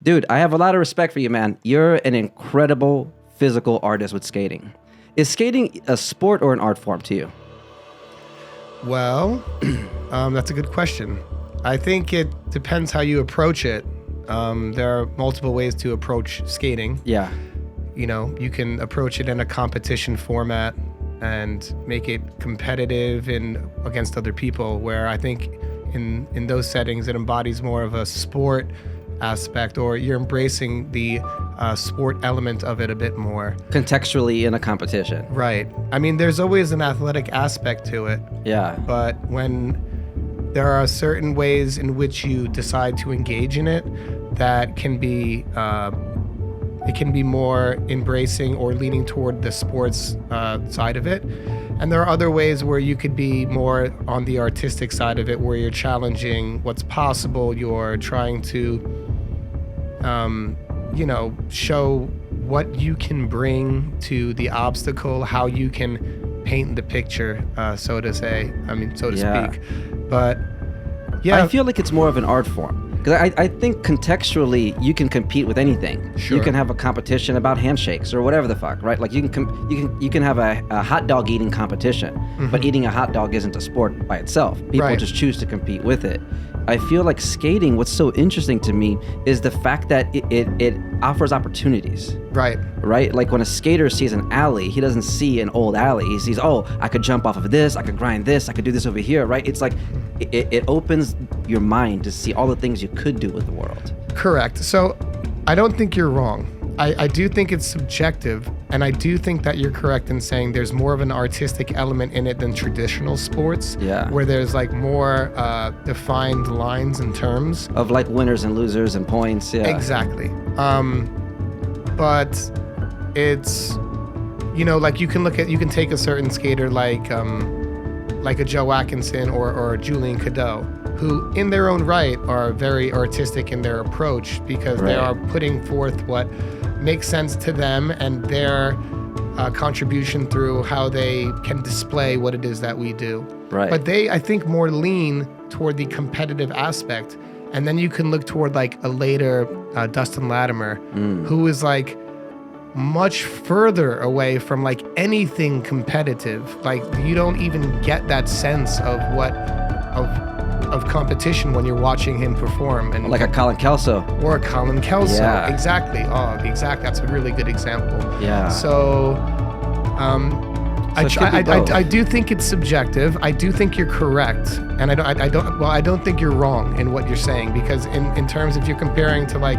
Dude, I have a lot of respect for you, man. You're an incredible physical artist with skating. Is skating a sport or an art form to you? Well, that's a good question. I think it depends how you approach it. There are multiple ways to approach skating. Yeah. You know, you can approach it in a competition format and make it competitive against other people, where I think in those settings it embodies more of a sport aspect, or you're embracing the sport element of it a bit more. Contextually in a competition. Right. I mean, there's always an athletic aspect to it. Yeah. But when there are certain ways in which you decide to engage in it that can be it can be more embracing or leaning toward the sports side of it. And there are other ways where you could be more on the artistic side of it, where you're challenging what's possible. You're trying to, show what you can bring to the obstacle, how you can paint the picture, so to speak. But yeah. I feel like it's more of an art form. Because I think contextually you can compete with anything. Sure. You can have a competition about handshakes or whatever the fuck, right? Like you can have a hot dog eating competition, but eating a hot dog isn't a sport by itself. People just choose to compete with it. I feel like skating, what's so interesting to me is the fact that it offers opportunities. Right. Like when a skater sees an alley, he doesn't see an old alley. He sees, oh, I could jump off of this, I could grind this, I could do this over here, right? It's like it opens your mind to see all the things you could do with the world. Correct. So I don't think you're wrong. I do think it's subjective, and I do think that you're correct in saying there's more of an artistic element in it than traditional sports, where there's like more defined lines and terms. Of like winners and losers and points, yeah. Exactly. But it's, like you can take a certain skater like a Joe Atkinson or a Julien Cudot, who in their own right are very artistic in their approach, because they are putting forth what makes sense to them and their contribution through how they can display what it is that we do. Right. But they, I think, more lean toward the competitive aspect. And then you can look toward like a later Dustin Latimer, who is like much further away from like anything competitive. Like you don't even get that sense of of competition when you're watching him perform. And like a Colin Kelso. Or a Colin Kelso. Yeah. Exactly. That's a really good example. Yeah. So I do think it's subjective. I do think you're correct, and I don't think you're wrong in what you're saying, because in terms of you're comparing to like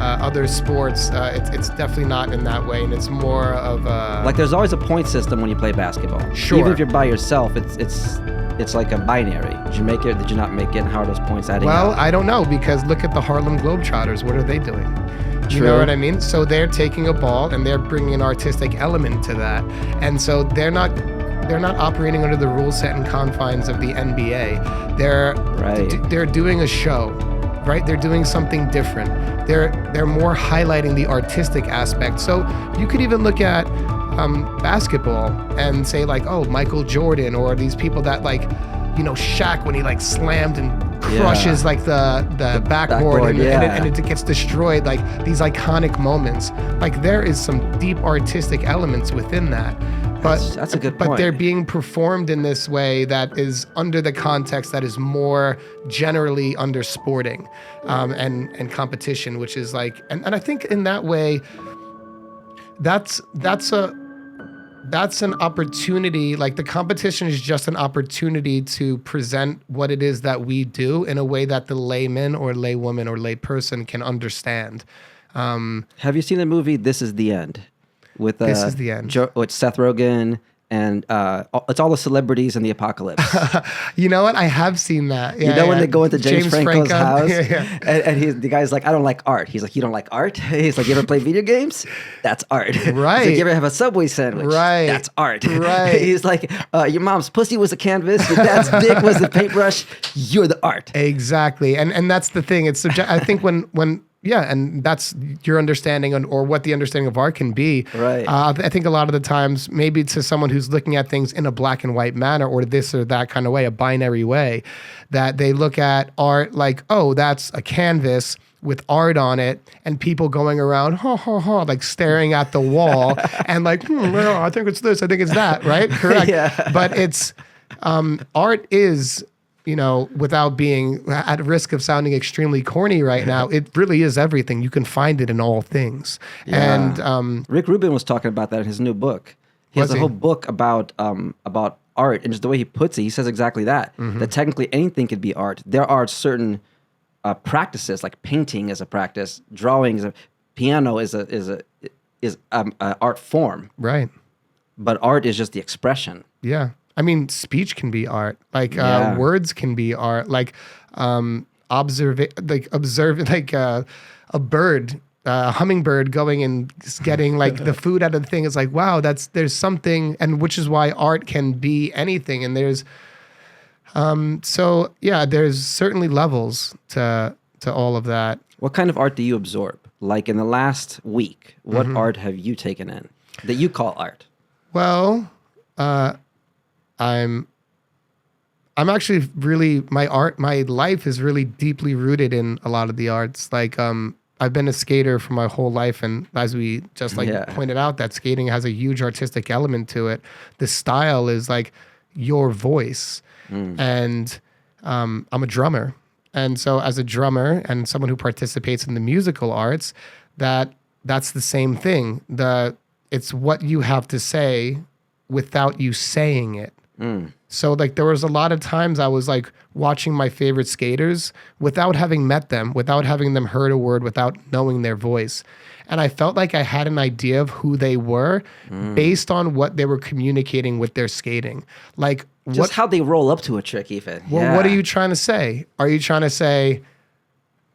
other sports, it's definitely not in that way, and it's more of a... Like there's always a point system when you play basketball. Sure. Even if you're by yourself, it's like a binary. Did you make it? Did you not make it? And how are those points adding up? Well, I don't know, because look at the Harlem Globetrotters. What are they doing? You know what I mean? So they're taking a ball and they're bringing an artistic element to that, and so they're not operating under the rule set and confines of the NBA. They're doing a show, right? They're doing something different. They're more highlighting the artistic aspect. So you could even look at basketball and say like, oh, Michael Jordan, or these people that like, Shaq, when he like slammed and crushes like the backboard and it gets destroyed, like these iconic moments. Like there is some deep artistic elements within that. But that's a good point. But they're being performed in this way that is under the context that is more generally under sporting and competition, which is like, and I think in that way, that's an opportunity. Like the competition is just an opportunity to present what it is that we do in a way that the layman or laywoman or layperson can understand. Have you seen the movie This Is the End? With This Is the End. With Seth Rogen, and it's all the celebrities in the apocalypse. You know what? I have seen that. Yeah, when they go into James Franco's house, and the guy's like, I don't like art. He's like, you don't like art? He's like, you ever play video games? That's art. Right. He's like, you ever have a Subway sandwich? Right. That's art. Right. He's like, your mom's pussy was a canvas, your dad's dick was the paintbrush, you're the art. Exactly. And that's the thing. It's I think when yeah, and that's your understanding or what the understanding of art can be. Right. I think a lot of the times, maybe to someone who's looking at things in a black and white manner or this or that kind of way, a binary way, that they look at art like, oh, that's a canvas with art on it, and people going around, like staring at the wall and like, well, I think it's this, I think it's that, right? Correct. Yeah. But it's, art is, without being at risk of sounding extremely corny right now, it really is everything. You can find it in all things. Yeah. And Rick Rubin was talking about that in his new book. He has a whole book about art, and just the way he puts it, he says exactly that. That technically anything could be art. There are certain practices, like painting is a practice, drawing is a, piano is an art form. right. But art is just the expression. Yeah. I mean, speech can be art. Like words can be art. Like observe like a bird, a hummingbird going and getting like the food out of the thing. It's like, wow, there's something, and which is why art can be anything. And there's there's certainly levels to all of that. What kind of art do you absorb? Like in the last week, what art have you taken in that you call art? Well, I'm actually really, my life is really deeply rooted in a lot of the arts. Like, I've been a skater for my whole life. And as we just pointed out, that skating has a huge artistic element to it. The style is like your voice. And, I'm a drummer. And so as a drummer and someone who participates in the musical arts, that's the same thing. It's what you have to say without you saying it. So like there was a lot of times I was like watching my favorite skaters without having met them, without having them heard a word, without knowing their voice. And I felt like I had an idea of who they were based on what they were communicating with their skating. Like Just how they roll up to a trick even. Well, what are you trying to say? Are you trying to say,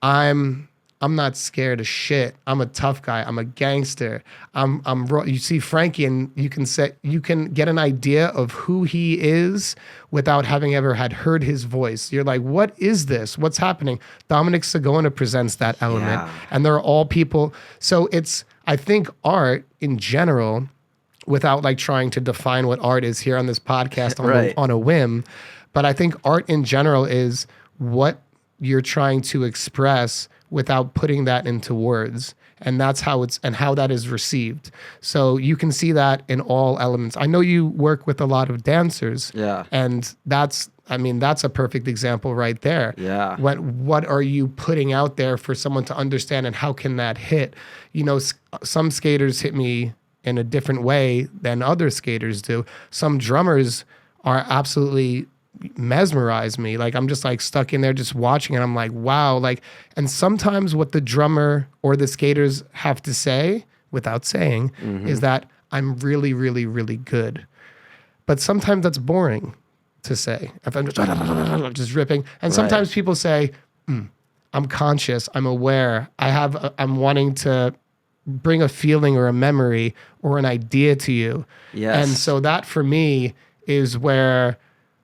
I'm not scared of shit. I'm a tough guy. I'm a gangster. You see Frankie, and you can get an idea of who he is without having ever heard his voice. You're like, what is this? What's happening? Dominic Sagona presents that element, and they're all people. So I think art in general, without like trying to define what art is here on this podcast on a whim, but I think art in general is what you're trying to express without putting that into words. And that's how how that is received. So you can see that in all elements. I know you work with a lot of dancers. Yeah. And that's a perfect example right there. Yeah. What are you putting out there for someone to understand, and how can that hit? Some skaters hit me in a different way than other skaters do. Some drummers are absolutely mesmerize me. Like I'm just like stuck in there just watching, and I'm like, wow. Like, and sometimes what the drummer or the skaters have to say without saying is that I'm really, really, really good. But sometimes that's boring to say. If I'm just ripping. And sometimes people say, I'm conscious, I'm aware, I'm wanting to bring a feeling or a memory or an idea to you. Yes. And so that for me is where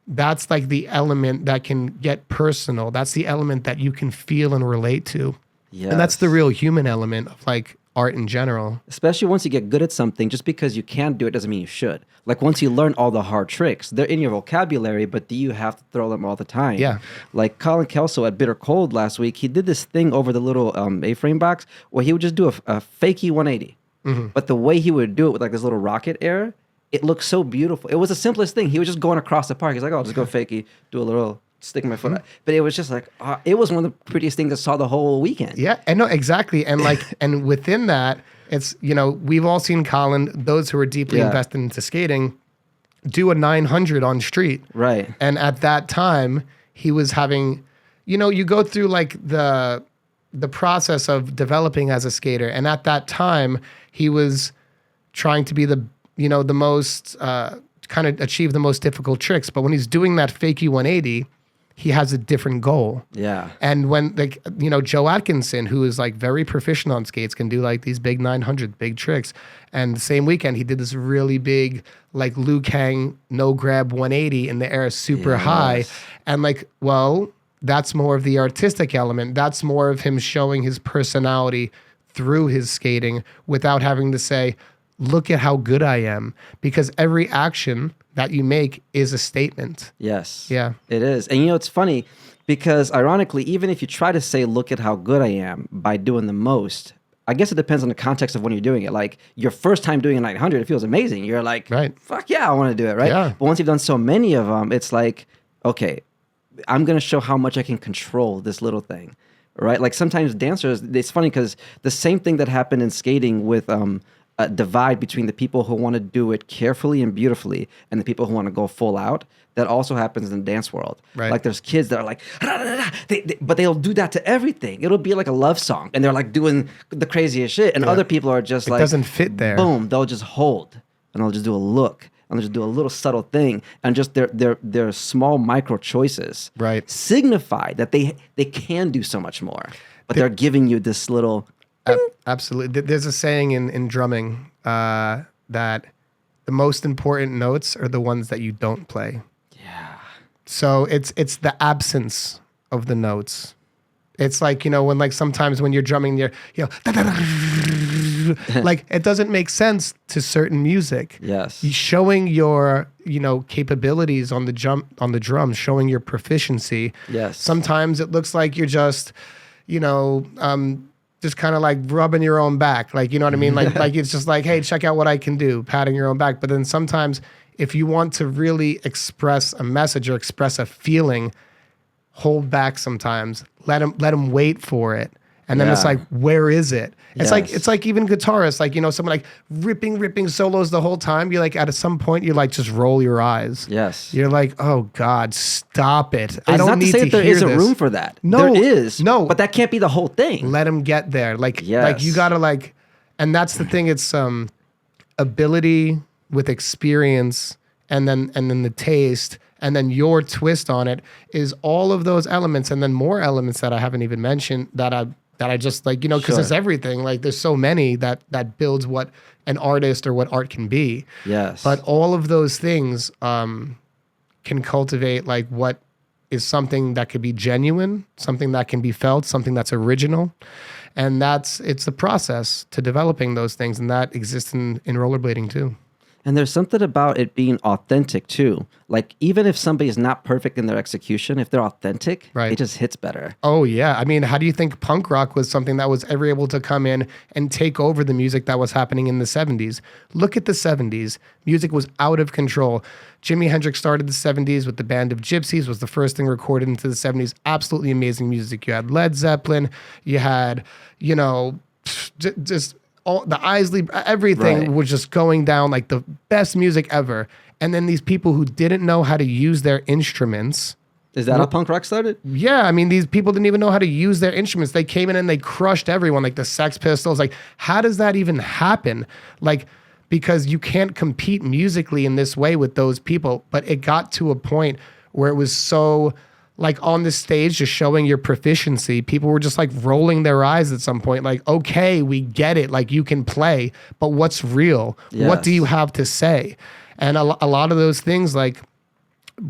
that's like the element that can get personal. That's the element that you can feel and relate to. Yes. And that's the real human element of like art in general. Especially once you get good at something, just because you can do it doesn't mean you should. Like once you learn all the hard tricks, they're in your vocabulary, but do you have to throw them all the time? Yeah. Like Colin Kelso at Bitter Cold last week, he did this thing over the little A-frame box where he would just do a fakie 180. But the way he would do it with like this little rocket air, it looked so beautiful. It was the simplest thing. He was just going across the park. He's like, oh, I'll just go fakie, do a little, stick my foot out. But it was just like, it was one of the prettiest things I saw the whole weekend. Yeah, and no, exactly. And like, and within that, it's, we've all seen Colin, those who are deeply invested into skating, do a 900 on street. Right. And at that time, he was having, you go through like the process of developing as a skater. And at that time, he was trying to be the most, kind of achieve the most difficult tricks. But when he's doing that fakie 180, he has a different goal. Yeah. And when Joe Atkinson, who is like very proficient on skates, can do like these big 900 big tricks. And the same weekend, he did this really big, like Liu Kang no grab 180 in the air, super high. And like, well, That's more of the artistic element. That's more of him showing his personality through his skating without having to say, look at how good I am. Because every action that you make is a statement. Yes. Yeah. It is. And it's funny because ironically, even if you try to say, look at how good I am by doing the most, I guess it depends on the context of when you're doing it. Like your first time doing a 900, it feels amazing. You're like, right. Fuck yeah, I want to do it, right? Yeah. But once you've done so many of them, it's like, okay, I'm going to show how much I can control this little thing, right? Like sometimes dancers, it's funny because the same thing that happened in skating with a divide between the people who want to do it carefully and beautifully and the people who want to go full out, that also happens in the dance world. Right. Like there's kids that are like, but they'll do that to everything. It'll be like a love song and they're like doing the craziest shit. And other people are just it like, doesn't fit there. Boom, they'll just hold and they'll just do a look. And they'll just do a little subtle thing, and just their small micro choices signify that they can do so much more. But they're giving you this little. Absolutely. There's a saying in drumming that the most important notes are the ones that you don't play. Yeah. So it's the absence of the notes. It's like, when like sometimes when you're drumming, you're like it doesn't make sense to certain music. Yes. Showing your, capabilities on the drum, showing your proficiency. Yes. Sometimes it looks like you're just, just kind of like rubbing your own back. Like, you know what I mean? Like it's just like, hey, check out what I can do, patting your own back. But then sometimes if you want to really express a message or express a feeling, hold back sometimes. Let them wait for it. And then it's like, where is it? It's like even guitarists, like, someone like ripping solos the whole time. You're like, at some point, you like just roll your eyes. Yes. You're like, oh God, stop it. I don't need to say that there isn't room for that. No, there is. No, but that can't be the whole thing. Let them get there. Like you gotta and that's the thing. It's ability with experience, and then the taste. And then your twist on it is all of those elements, and then more elements that I haven't even mentioned that I just like, because it's everything. Like there's so many that builds what an artist or what art can be. Yes. But all of those things can cultivate like what is something that could be genuine, something that can be felt, something that's original. And it's the process to developing those things. And that exists in rollerblading too. And there's something about it being authentic too. Like even if somebody is not perfect in their execution, if they're authentic, it just hits better. Oh yeah. I mean, how do you think punk rock was something that was ever able to come in and take over the music that was happening in the 70s? Look at the 70s. Music was out of control. Jimi Hendrix started the 70s with the Band of Gypsies, was the first thing recorded into the 70s. Absolutely amazing music. You had Led Zeppelin. You had, just all the Isley, everything was just going down like the best music ever. And then these people who didn't know how to use their instruments. Is that how punk rock started? Yeah. I mean, these people didn't even know how to use their instruments. They came in and they crushed everyone, like the Sex Pistols. Like, how does that even happen? Like, because you can't compete musically in this way with those people. But it got to a point where it was so like on the stage, just showing your proficiency, people were just like rolling their eyes at some point. Like, okay, we get it. Like you can play, but what's real? Yes. What do you have to say? And a lot of those things, like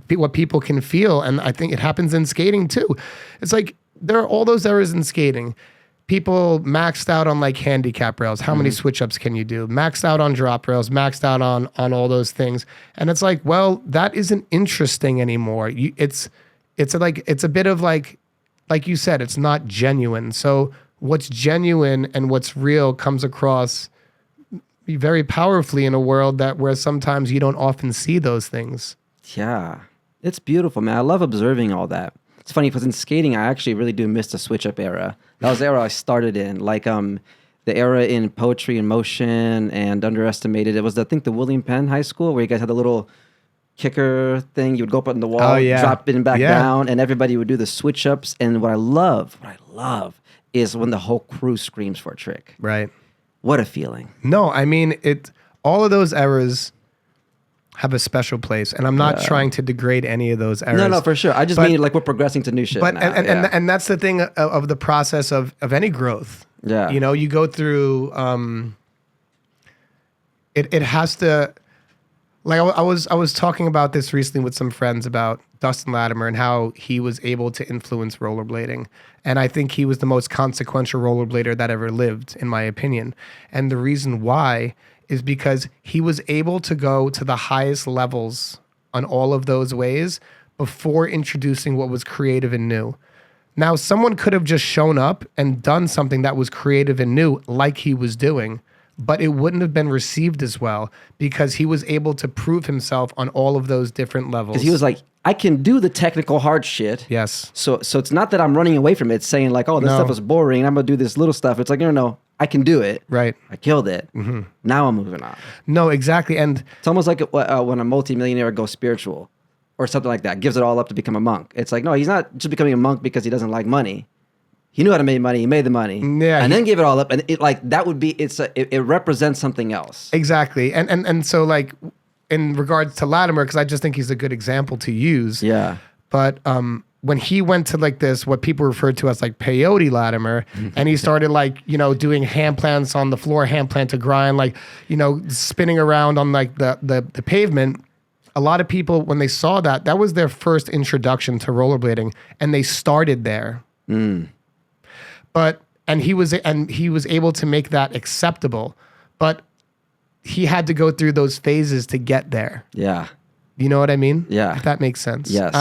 what people can feel. And I think it happens in skating too. It's like, there are all those errors in skating. People maxed out on like handicap rails. How many switch ups can you do? Maxed out on drop rails, maxed out on all those things. And it's like, well, that isn't interesting anymore. It's a bit of like you said, it's not genuine. So what's genuine and what's real comes across very powerfully in a world where sometimes you don't often see those things. Yeah, it's beautiful, man. I love observing all that. It's funny because in skating, I actually really do miss the switch up era. That was the era I started in, like the era in poetry and motion and underestimated. It was, I think, the William Penn High School where you guys had the little kicker thing. You would go up on the wall, drop it and back down, and everybody would do the switch ups. And what I love is when the whole crew screams for a trick. Right. What a feeling. No, I mean, all of those errors have a special place, and I'm not trying to degrade any of those errors. No, for sure. I just mean like we're progressing to new shit. But now. And that's the thing of the process of any growth. Yeah. You go through. It has to. Like I was talking about this recently with some friends about Dustin Latimer and how he was able to influence rollerblading. And I think he was the most consequential rollerblader that ever lived, in my opinion. And the reason why is because he was able to go to the highest levels on all of those ways before introducing what was creative and new. Now, someone could have just shown up and done something that was creative and new like he was doing, but it wouldn't have been received as well because he was able to prove himself on all of those different levels. Because he was like, I can do the technical hard shit. Yes. So it's not that I'm running away from it, saying like, oh, this stuff is boring. I'm going to do this little stuff. It's like, no, I can do it. Right. I killed it. Mm-hmm. Now I'm moving on. No, exactly. And it's almost like when a multimillionaire goes spiritual or something like that, gives it all up to become a monk. It's like, no, he's not just becoming a monk because he doesn't like money. He knew how to make money. He made the money, and then gave it all up. And it like that would be it represents something else. Exactly. And so like in regards to Latimer, because I just think he's a good example to use. Yeah. But when he went to like this, what people refer to as like peyote Latimer, and he started like, doing hand plants on the floor, hand plant to grind, like, spinning around on like the pavement. A lot of people, when they saw that was their first introduction to rollerblading, and they started there. Mm. And he was able to make that acceptable, but he had to go through those phases to get there. Yeah. You know what I mean? Yeah. If that makes sense. Yes.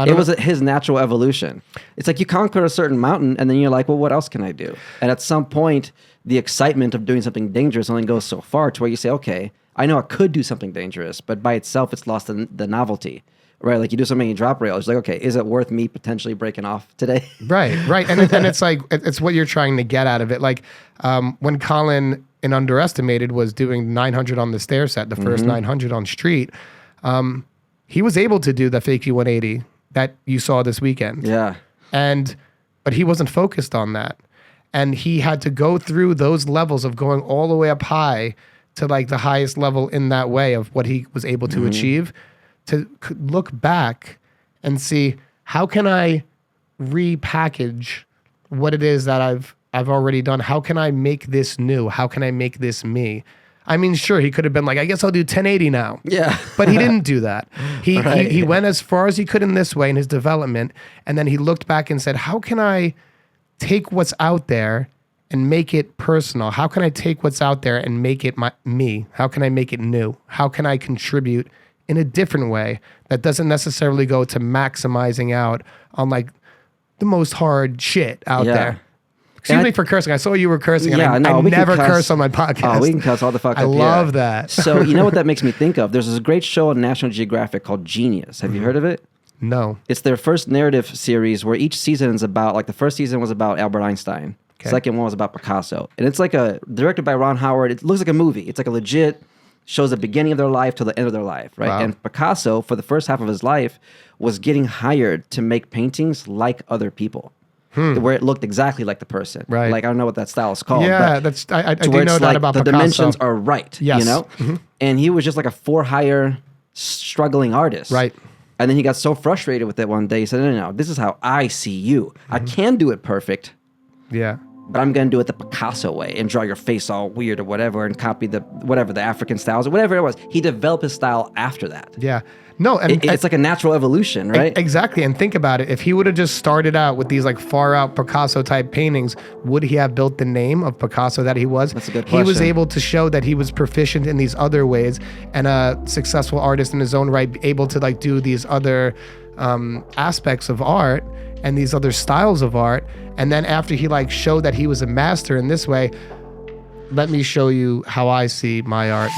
It was his natural evolution. It's like you conquer a certain mountain and then you're like, well, what else can I do? And at some point, the excitement of doing something dangerous only goes so far to where you say, okay, I know I could do something dangerous, but by itself, it's lost the novelty. Right, like you do something, you drop rail. It's like, okay, is it worth me potentially breaking off today? Right, and it's like it's what you're trying to get out of it. Like when Colin in Underestimated was doing 900 on the stair set, the first 900 on street, he was able to do the fakie 180 that you saw this weekend. Yeah, but he wasn't focused on that, and he had to go through those levels of going all the way up high to like the highest level in that way of what he was able to achieve. To look back and see how can I repackage what it is that I've already done. How can I make this new? How can I make this me? I mean, sure, he could have been like, I guess I'll do 1080 now. Yeah. But he didn't do that. He went as far as he could in this way in his development, and then he looked back and said, how can I take what's out there and make it personal? How can I take what's out there and make it me? How can I make it new? How can I contribute in a different way that doesn't necessarily go to maximizing out on like the most hard shit out there? Excuse me for cursing. I saw you were cursing. Yeah, and I never curse on my podcast. Oh, we can cuss all the fuck up. I love that. So you know what that makes me think of? There's this great show on National Geographic called Genius. Have you heard of it? No. It's their first narrative series where each season is about, like the first season was about Albert Einstein. Okay. The second one was about Picasso. And it's like directed by Ron Howard. It looks like a movie. It's like a legit, shows the beginning of their life to the end of their life, right? Wow. And Picasso, for the first half of his life, was getting hired to make paintings like other people, where it looked exactly like the person. Right. Like, I don't know what that style is called. Yeah, but I do know that about the Picasso. dimensions are right, yes. And he was just like a for-hire struggling artist. Right. And then he got so frustrated with it one day, he said, no, this is how I see you. I can do it perfect. Yeah. But I'm going to do it the Picasso way and draw your face all weird or whatever and copy the African styles or whatever it was. He developed his style after that. Yeah. No, and it's like a natural evolution, right? Exactly. And think about it. If he would have just started out with these like far out Picasso type paintings, would he have built the name of Picasso that he was? That's a good question. He was able to show that he was proficient in these other ways and a successful artist in his own right, able to like do these other aspects of art and these other styles of art. And then after he like showed that he was a master in this way, let me show you how I see my art.